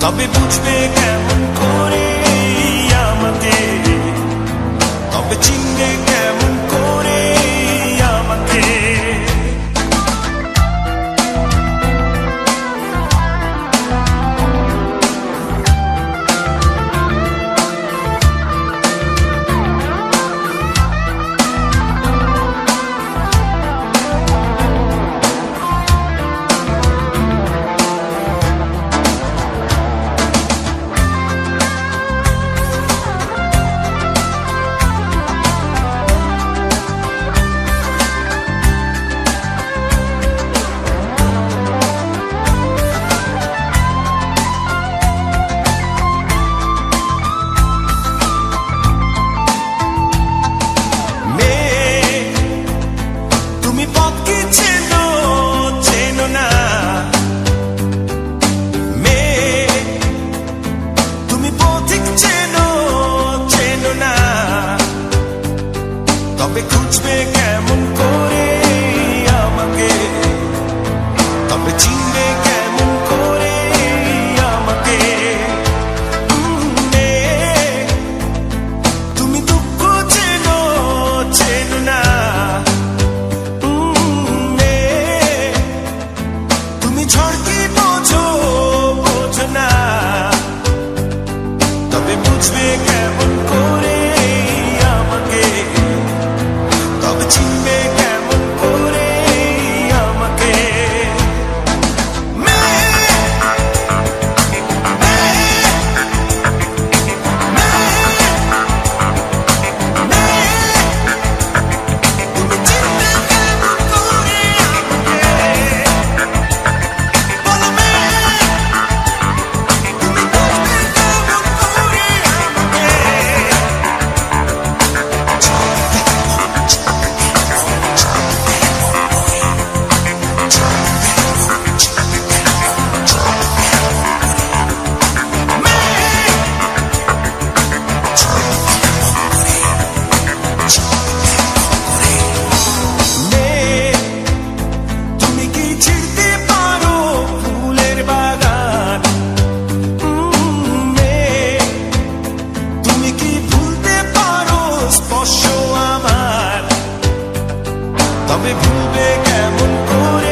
তবে বুঝবে কেমন করে আমাকে, তবে চিনবে কেমন করে আমাকে। তবে খুঁজবে কেমন করে আমাকে, তবে চিনবে কেমন করে আমাকে। তুমি দুঃখ চেনো চেনো না, তুমি ঝড় কি বোঝো বোঝো না, তবে বুঝবে কেমন করে আমাকে, তবে চিনবে কেমন করে আমাকে। তুমি চিনবে কেমন করে আমাকে, বলো তুমি বুঝবে কেমন করে আমাকে। তুমি কি ছিড়তে পারো ফুলের বাগান, তুমি কি ভুলতে পারো স্পর্শ আমার, তবে ভুলবে কেমন করে